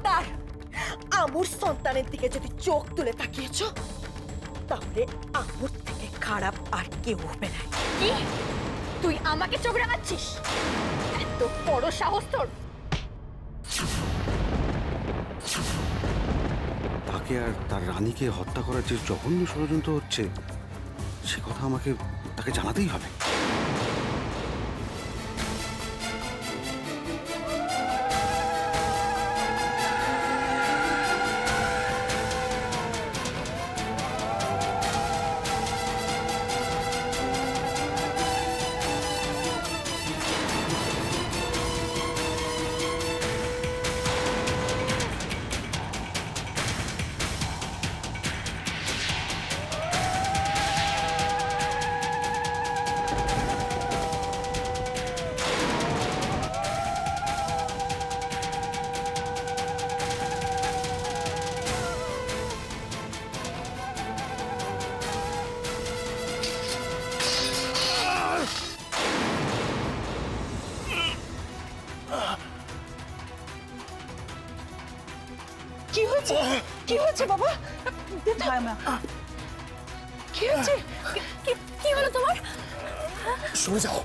খবরদার আমুর সন্তানের দিকে যদি চোখ তুলে তাকিয়েছ তাহলে আমুর থেকে খারাপ আর কেউ হবে না। কি তুই আমাকে চোখ রাঙাচ্ছিস? এত বড় সাহস তোর! তাকে আর তার রানীকে হত্যা করার যে জঘন্য ষড়যন্ত্র হচ্ছে সে কথা আমাকে তাকে জানাতেই হবে। কি হয়েছে বাবা? কি হয়েছে? কি হলো তোমার? সরে যাও,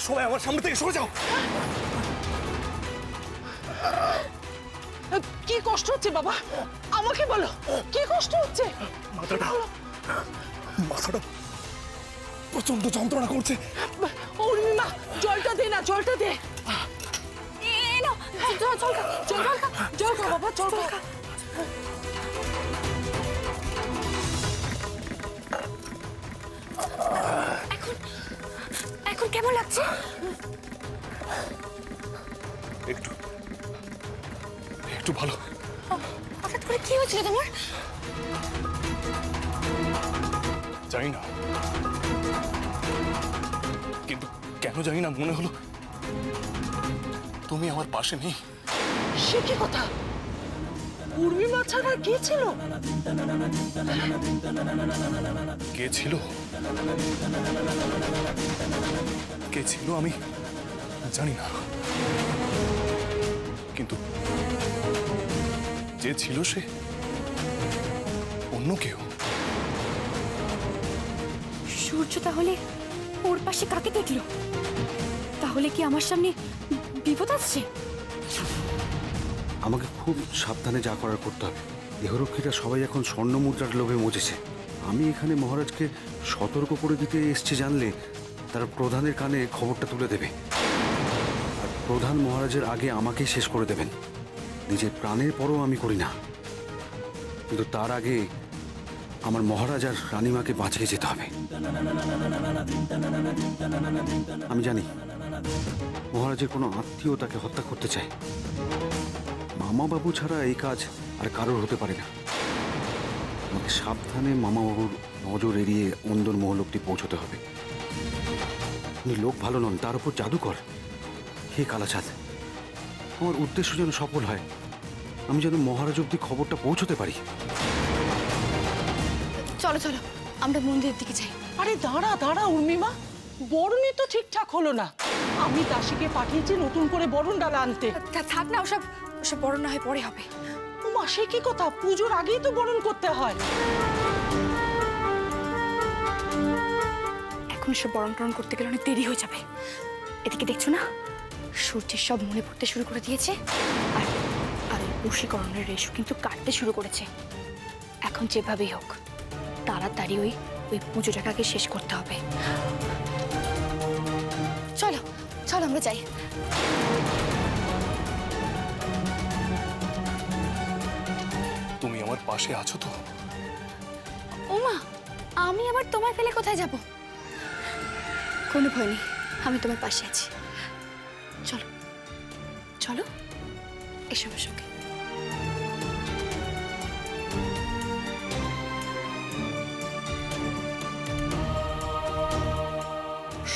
সবাই আমার সামনে থেকে সরে যাও। কি কষ্ট হচ্ছে বাবা? আমাকে বলো, কি কষ্ট হচ্ছে? মাথাটা প্রচন্ড যন্ত্রণা করছে। উর্মিমা, জলটা দে না, জলটা দে। জল খা বাবা, জল খা। এখন কেমন লাগছে? একটু একটু ভালো। হঠাৎ করে কি হয়েছিল তোমার? জানি না, কিন্তু কেন জানি না মনে হলো তুমি আমার পাশে নেই। সে কি কথা? উর্মিমা ছাড়া কে ছিল? কে ছিল? কে ছিল আমি জানি না, কিন্তু যে ছিল সে অন্য কেউ। সূর্য তাহলে ওর পাশে কাকে দেখলো? তাহলে কি আমার সামনে বিপদ আসছে? আমাকে খুব সাবধানে যা করার করতে হবে। দেহরক্ষীরা সবাই এখন স্বর্ণ মুদ্রার লোভে মজেছে। আমি এখানে মহারাজকে সতর্ক করে দিতে এসছি জানলে তারা প্রধানের কানে খবরটা তুলে দেবে, আর প্রধান মহারাজের আগে আমাকেই শেষ করে দেবেন। নিজের প্রাণের পরও আমি করি না, কিন্তু তার আগে আমার মহারাজ আর রানীমাকে বাঁচিয়ে যেতে হবে। আমি জানি মহারাজের কোনো আত্মীয় তাকে হত্যা করতে চায়। মামাবাবু ছাড়া এই কাজ আর কারোর হতে পারে না। আমাকে সাবধানে মামাবাবুর নজর এড়িয়ে অন্দর মহলকটি পৌঁছতে হবে। উনি লোক ভালো নন, তার উপর জাদুকর। হে কালাচাঁদ, আমার উদ্দেশ্য যেন সফল হয়। আমি যেন মহারাজ অব্দি খবরটা পৌঁছতে পারি। চলো চলো আমরা মন্দিরের দিকে যাই। আরে দাঁড়া দাঁড়া উর্মিমা, বরণই তো ঠিকঠাক হলো না। আমি দাসীকে পাঠিয়েছি নতুন করে বরণ ডালা আনতে। থাক না, ওসব বরণ না হয় পরে হবে। মা, সে কি কথা? পুজোর আগেই তো বরণ করতে হয়। এখন সব বরণ টরণ করতে গেলে অনেক দেরি হয়ে যাবে। এদিকে দেখছো না, সূর্যের সব মনে পড়তে শুরু করে দিয়েছে, আর বশীকরণের রেশু কিন্তু কাটতে শুরু করেছে। এখন যেভাবেই হোক তাড়াতাড়ি ওই পুজোটাকে শেষ করতে হবে। চলো চলো আমরা যাই। তুমি আমার পাশে আছো তো? ওমা, আমি আবার তোমায় ফেলে কোথায় যাব? কোনো ভয় নেই, আমি তোমার পাশে আছি। চলো চলো, এসো এসো।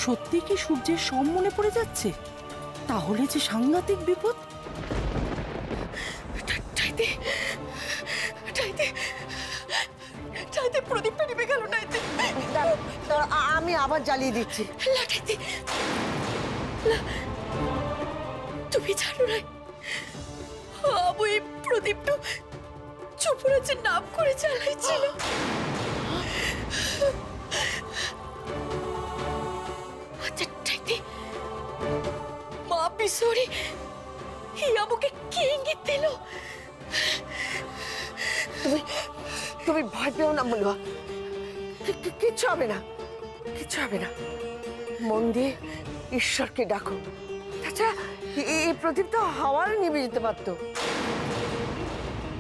সত্যি কি সূর্যের সব মনে পড়ে যাচ্ছে? তাহলে যে সাংঘাতিক বিপদ। প্রদীপটা নিভে গেল। আমি আবার জ্বালিয়ে দিচ্ছি। তুমি জানো না আবু এই প্রদীপটা যুবরাজের নাম করে চালাইছিল। আচ্ছা টাইতে মা বিশরি আবুকে কি ইঙ্গিত দিল? তুমি ভয় পেও না মলুয়া, কিচ্ছু হবে না, কিচ্ছু হবে না। মন দিয়ে ঈশ্বরকে ডাকো। আচ্ছা এই প্রদীপ তো হাওয়ার নিভে যেতে পারতো।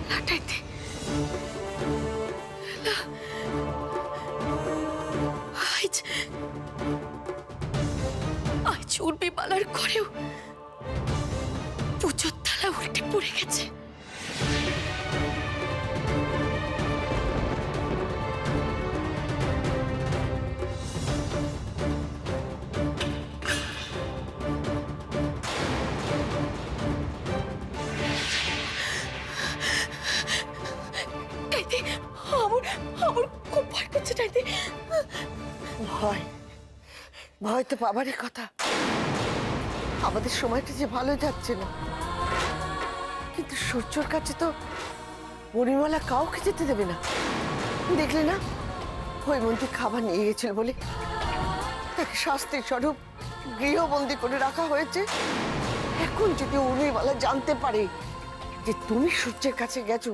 লাটাইতে আজ উর্মি বালার ঘরেও পুজোর থালা উল্টে পড়ে গেছে। আমার খুব ভয় করছে টাইতে। ভয় ভয় তো পাবারই কথা। আমাদের সময়টা যে ভালো যাচ্ছে না, কিন্তু সূর্যর কাছে তো পরিমলা কাউকে যেতে দেবে না। দেখলে না, হৈমন্তী খাবার নিয়ে গেছিল বলে তাকে শাস্তির স্বরূপ গৃহবন্দী করে রাখা হয়েছে। এখন যদি উর্মিমালা জানতে পারে যে তুমি সূর্যের কাছে গেছো,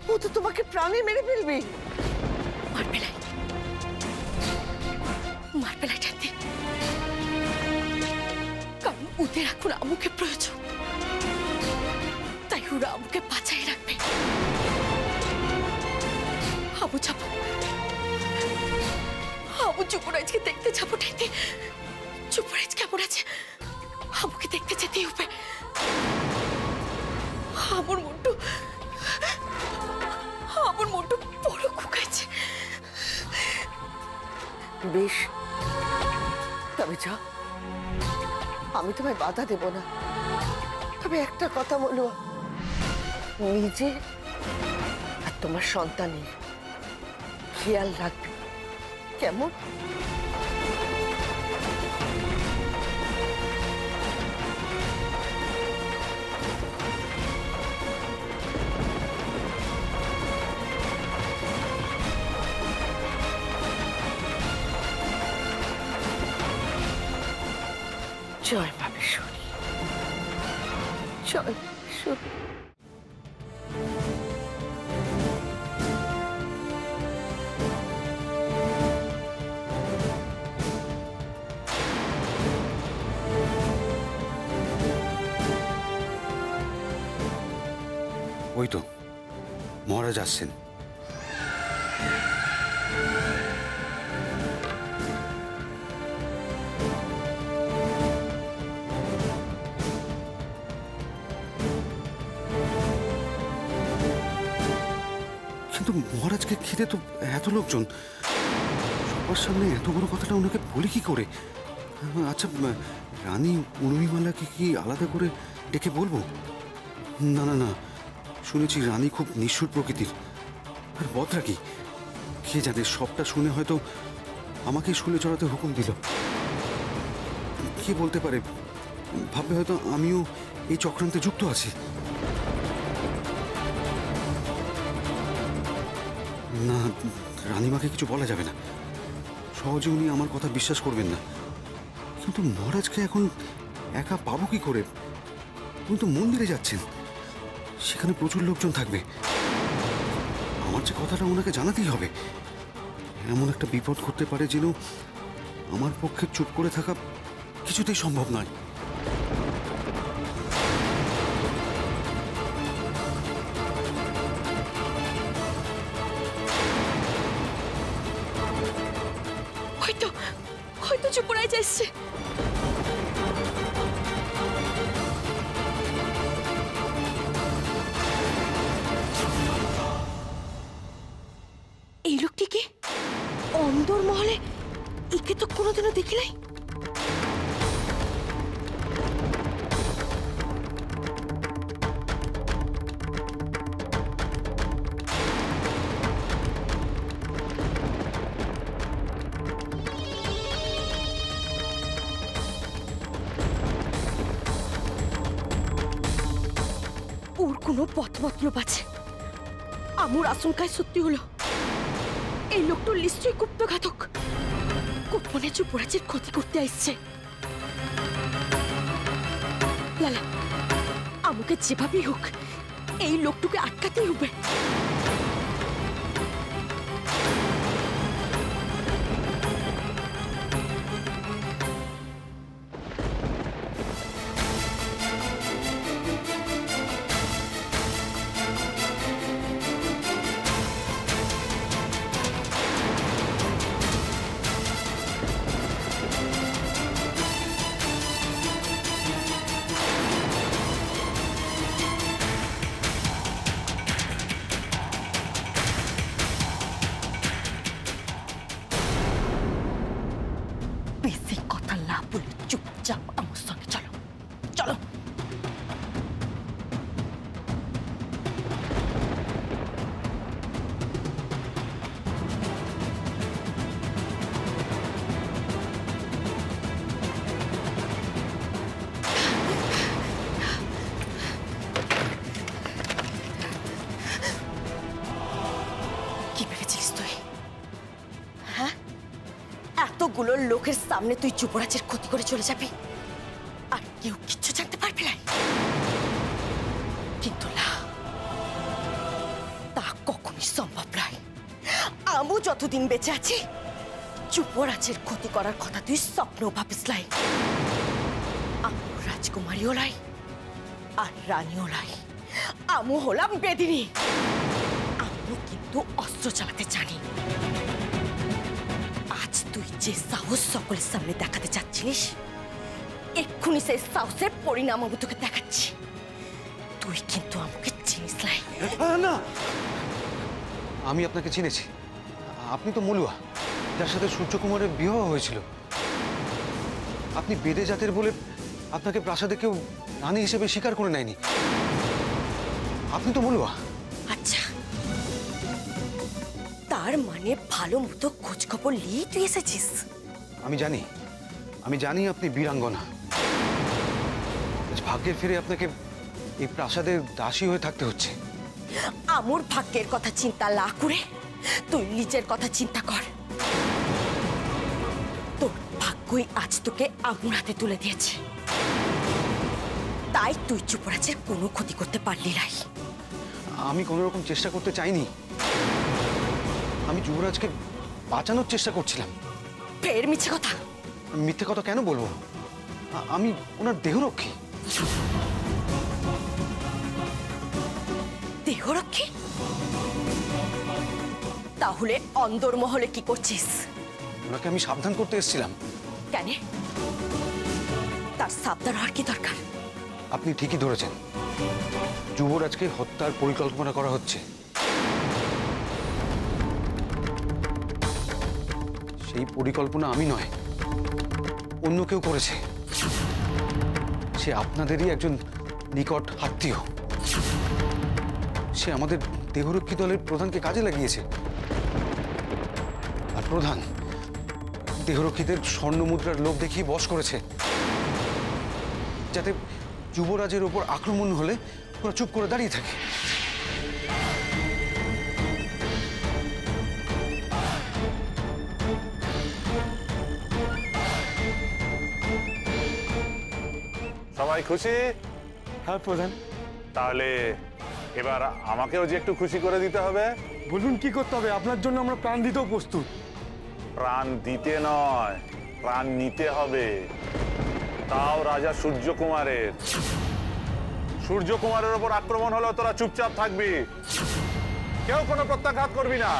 ও তো তোমাকে প্রাণে মেরে ফেলবে। মারবে না, মারবে না টাইতে, কারণ ওদের এখন আমুকে প্রয়োজন। তাই ওরা আমুকে বাঁচাই রাখবে। আবু যাবো, আবু যুবরাজকে দেখতে যাবো টাইতে। যুবরাজ কেমন আছে আমুকে দেখতে যেতেই হবে। আমার মনটা বড় কুকাইছে। বেশ, তবে যা, আমি তোমায় বাধা দেব না। তবে একটা কথা বলো, নিজে আর তোমার সন্তানের খেয়াল রাখবে, কেমন? জয় বাবেশ্বরী, জয় বাবেশ্বরী। ওই তো মহারাজ আসছেন। কিন্তু মহারাজকে ঘিরে তো এত লোকজন, সবার সামনে এত বড় কথাটা ওনাকে বলি কি করে? আচ্ছা, রানী উর্মিমালাকে কি আলাদা করে ডেকে বলবো? না না না, শুনেছি রানী খুব নিষ্ঠুর প্রকৃতির। আর বদরা কি, কে জানে, সবটা শুনে হয়তো আমাকে শুলে চড়াতে হুকুম দিল। কে বলতে পারে, ভাববে হয়তো আমিও এই চক্রান্তে যুক্ত আছি। না, রানীমাকে কিছু বলা যাবে না, সহজে উনি আমার কথা বিশ্বাস করবেন না। কিন্তু মহারাজকে এখন একা পাবো কি করে? উনি তো মন্দিরে যাচ্ছেন, সেখানে প্রচুর লোকজন থাকবে। আমার যে কথাটা ওনাকে জানাতেই হবে। এমন একটা বিপদ করতে পারে যেন আমার পক্ষে চুপ করে থাকা কিছুতেই সম্ভব নয়। হয়তো যুবরাজ এসছে। এই লোকটিকে অন্দর মহলে একে তো কোনোদিনও দেখি নাই। ওর কোনো পথ মতলব আছে। আমুর আশঙ্কায় সত্যি হলো, এই লোকটা নিশ্চয়ই গুপ্তঘাতক, গোপনে যুবরাজের ক্ষতি করতে আসছে। লালা, আমুকে যেভাবেই হোক এই লোকটুকে আটকাতেই হবে। বেশি কথা না বলে চুপচাপ আমার সঙ্গে চলো, চলো। কি ভেবেছিস তুই? হ্যাঁ, এতগুলো লোকের সামনে তুই যুবরাজের ক্ষতি করে চলে যাবি আর কেউ কিচ্ছু জানতে পারবে না? কিন্তু না, তা কখনোই সম্ভব নয়। আমু যতদিন বেঁচে আছি যুবরাজের ক্ষতি করার কথা তুই স্বপ্ন ভাবিস নাই। আমু রাজকুমারীও লাই আর রানীও লাই, আমু হলাম বেদিনী। আমু কিন্তু অস্ত্র চালাতে জানি। আজ তুই যে সাহস সকলের সামনে দেখাতে চাচ্ছিস, এক্ষুনি সেই সাহসের পরিণাম আমি তোকে দেখাচ্ছি। তুই কিন্তু আমাকে চিনিস নাই। না, আমি আপনাকে চিনেছি। আপনি তো মলুয়া, যার সাথে সূর্যকুমারের বিবাহ হয়েছিল। আপনি বেদে জাতের বলে আপনাকে প্রাসাদে কেউ রানী হিসেবে স্বীকার করে নেয়নি। আপনি তো মলুয়া। আচ্ছা, তার মানে ভালো মতো খোঁজ খবর নিয়ে তুই এসেছিস? আমি জানি আপনি বীরাঙ্গনা। ভাগ্যের ফিরে আপনাকে এই প্রাসাদের দাসী হয়ে থাকতে হচ্ছে। আমুর ভাগ্যের কথা চিন্তা না করে তুই নিজের কথা চিন্তা কর। তোর ভাগ্যই আজ তোকে আমুর হাতে তুলে দিয়েছে, তাই তুই যুবরাজের কোনো ক্ষতি করতে পারলি নাই। আমি কোনো রকম চেষ্টা করতে চাইনি। আমি যুবরাজকে বাঁচানোর চেষ্টা করছিলাম। ফের মিছে কথা। মিথ্যে কথা কেন বলবো? আমি ওনার দেহরক্ষী। দেহরক্ষী? তাহলে অন্দরমহলে কি করছিস? ওনাকে আমি সাবধান করতে এসেছিলাম। কেন? তার সাবধান হওয়ার কি দরকার? আপনি ঠিকই ধরেছেন, যুবরাজকে হত্যার পরিকল্পনা করা হচ্ছে। সেই পরিকল্পনা আমি নয়, অন্য কেউ করেছে। সে আপনাদেরই একজন নিকট আত্মীয়। সে আমাদের দেহরক্ষী দলের প্রধানকে কাজে লাগিয়েছে। আর প্রধান দেহরক্ষীদের স্বর্ণমুদ্রার লোভ দেখিয়ে বশ করেছে, যাতে যুবরাজের ওপর আক্রমণ হলে ওরা চুপ করে দাঁড়িয়ে থাকে। সবাই খুশি? হ্যাঁ প্রধান। তাহলে এবার আমাকেও যে একটু খুশি করে দিতে হবে। বলুন কি করতে হবে? আপনার জন্য আমরা প্রাণ দিতেও প্রস্তুত। প্রাণ দিতে নয়, প্রাণ নিতে হবে, তাও রাজা সূর্যকুমারের। সূর্যকুমারের ওপর আক্রমণ হলো তোরা চুপচাপ থাকবি, কেউ কোনো প্রত্যাঘাত করবি না।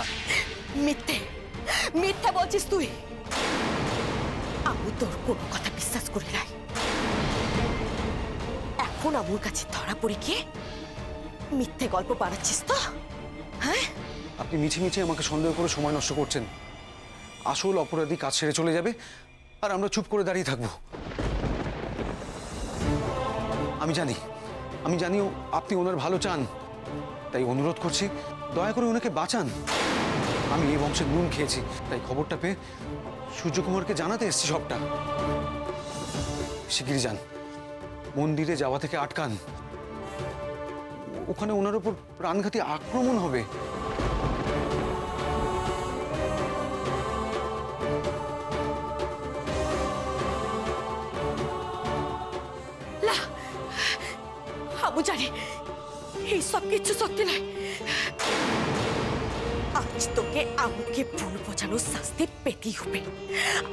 মিথ্যে মিথ্যে বলছিস তুই। আমি তোর কোনো কথা বিশ্বাস করি নাই। এখন আমুর কাছে ধরা পড়ে গিয়ে মিথ্যে গল্প বানাচ্ছিস তো? হ্যাঁ, আপনি মিছে মিছে আমাকে সন্দেহ করে সময় নষ্ট করছেন। আসল অপরাধী কাজ ছেড়ে চলে যাবে আর আমরা চুপ করে দাঁড়িয়ে থাকবো। আমি জানি আপনি ওনার ভালো চান, তাই অনুরোধ করছি দয়া করে ওনাকে বাঁচান। আমি এই বংশের নুন খেয়েছি, তাই খবরটা পেয়ে সূর্যকুমারকে জানাতে এসেছি সবটা। শিগগিরই যান, মন্দিরে যাওয়া থেকে আটকান। ওখানে ওনার উপর প্রাণঘাতী আক্রমণ হবে। না, আমু জানি এই সব কিছু সত্যি নয়। আজ তোকে আমুকে ভুল বোঝানোর শাস্তি পেতেই হবে।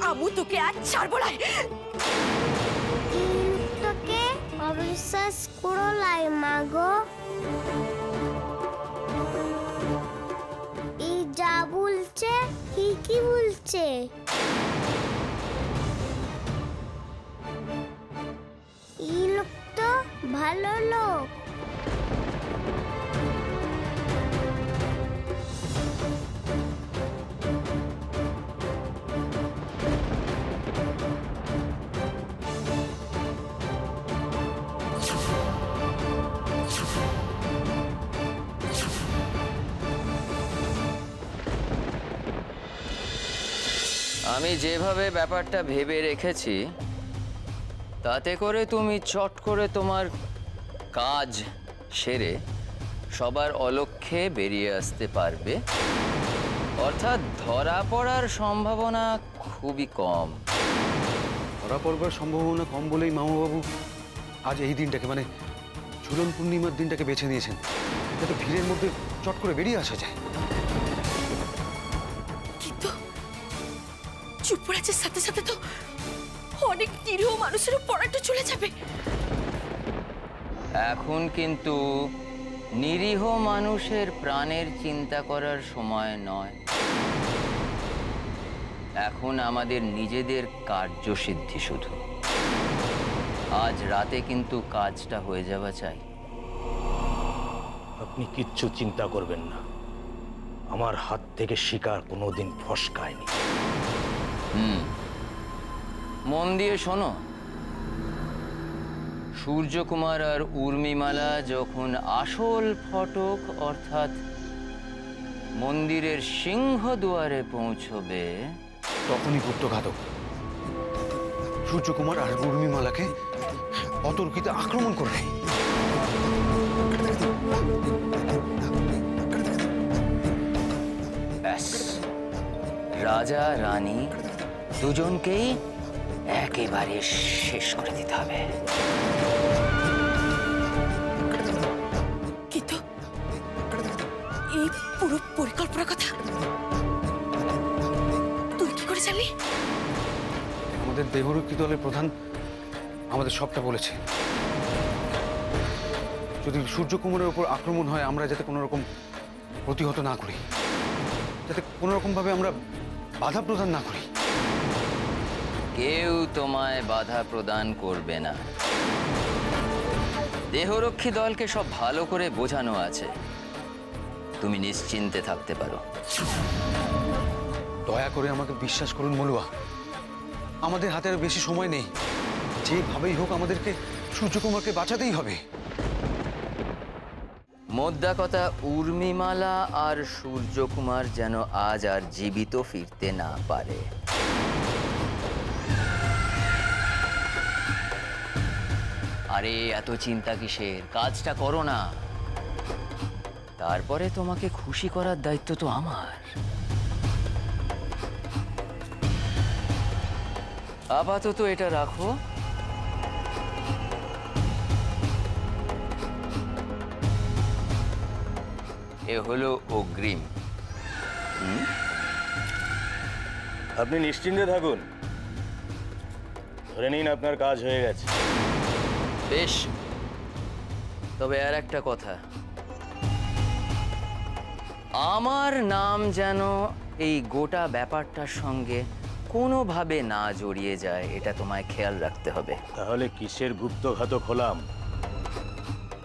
আমু তোকে আজ ছাড়বো না। তোকে অবিশ্বাস করো লাই মাগো, এই যা বলছে ঠিকই বলছে। এই লোক তো ভালো লোক। আমি যেভাবে ব্যাপারটা ভেবে রেখেছি তাতে করে তুমি চট করে তোমার কাজ সেরে সবার অলক্ষ্যে বেরিয়ে আসতে পারবে, অর্থাৎ ধরা পড়ার সম্ভাবনা খুবই কম। ধরা পড়বার সম্ভাবনা কম বলেই মামাবাবু আজ এই দিনটাকে, মানে ঝুলন পূর্ণিমার দিনটাকে বেছে নিয়েছেন, যাতে ভিড়ের মধ্যে চট করে বেরিয়ে আসা যায়। কিন্তু যুবরাজের সাথে সাথে তো অনেক নিরীহ মানুষেরও পড়াটা চলে যাবে। এখন কিন্তু নিরীহ মানুষের প্রাণের চিন্তা করার সময় নয়, এখন আমাদের নিজেদের কার্যসিদ্ধি শুধু। আজ রাতে কিন্তু কাজটা হয়ে যাওয়া চাই। আপনি কিচ্ছু চিন্তা করবেন না, আমার হাত থেকে শিকার কোনোদিন ফসকায়নি। মন দিয়ে শোনো, সূর্যকুমার আর উর্মিমালা যখন আসল ফটক অর্থাৎ মন্দিরের সিংহদুয়ারে পৌঁছবে, তখনই গুপ্তঘাতক সূর্যকুমার আর উর্মিমালাকে অতর্কিত আক্রমণ করবে। ব্যাস, রাজা রানী দুজনকেই একেবারে শেষ করে দিতে হবে। কিন্তু এই পুরো পরিকল্পনার কথা তুই কি করে জানলি? আমাদের দেহরক্ষী দলের প্রধান আমাদের সবটা বলেছে। যদি সূর্যকুমারের উপর আক্রমণ হয়, আমরা যাতে কোনো রকম প্রতিহত না করি, যাতে কোনো রকম ভাবে আমরা বাধা প্রদান না করি। কেউ তোমায় বাধা প্রদান করবে না। দেহরক্ষী দলকে সব ভালো করে বোঝানো আছে, তুমি নিশ্চিন্তে থাকতে পারো। দয়া করে আমাকে বিশ্বাস করুন মলুয়া, আমাদের হাতে আর বেশি সময় নেই। যেভাবেই হোক আমাদেরকে সূর্যকুমারকে বাঁচাতেই হবে। মোদ্দা কথা, উর্মিমালা আর সূর্যকুমার যেন আজ আর জীবিত ফিরতে না পারে। আরে এত চিন্তা কিসের, কাজটা করো না। তারপরে তোমাকে খুশি করার দায়িত্ব তো আমার। আপাতত এটা রাখো। এ হলো অগ্রিম। আপনি নিশ্চিন্তে থাকুন, ধরে নিন আপনার কাজ হয়ে গেছে। বেশ, তবে আর একটা কথা, আমার নাম যেন এই গোটা ব্যাপারটার সঙ্গে কোনোভাবে না জড়িয়ে যায়, এটা তোমায় খেয়াল রাখতে হবে। তাহলে কিসের গুপ্তঘাতক হলাম?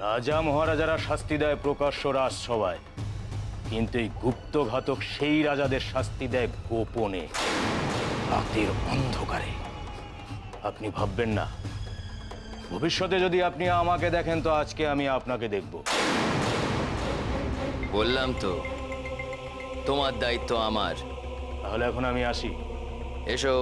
রাজা মহারাজারা শাস্তি দেয় প্রকাশ্য রাজসভায়, কিন্তু এই গুপ্তঘাতক সেই রাজাদের শাস্তি দেয় গোপনে, রাতের অন্ধকারে। আপনি ভাববেন না, ভবিষ্যতে যদি আপনি আমাকে দেখেন তো আজকে আমি আপনাকে দেখব। বললাম তো, তোমার দায়িত্ব আমার। তাহলে এখন আমি আসি। এসো।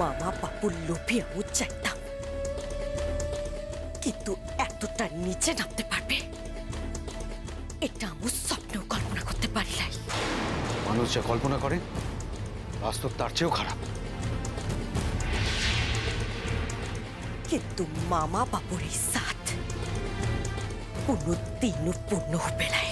মামা বাপুর লোভে আমি চাইতাম, কিন্তু এতটা নিচে নামতে পারবে এটা আমি স্বপ্নেও কল্পনা করতে পারি নাই। মানুষ যা কল্পনা করে বাস্তব তার চেয়েও খারাপ। কিন্তু মামা বাপুর এই সাথ কোনোদিনও পূর্ণ হবে নাই।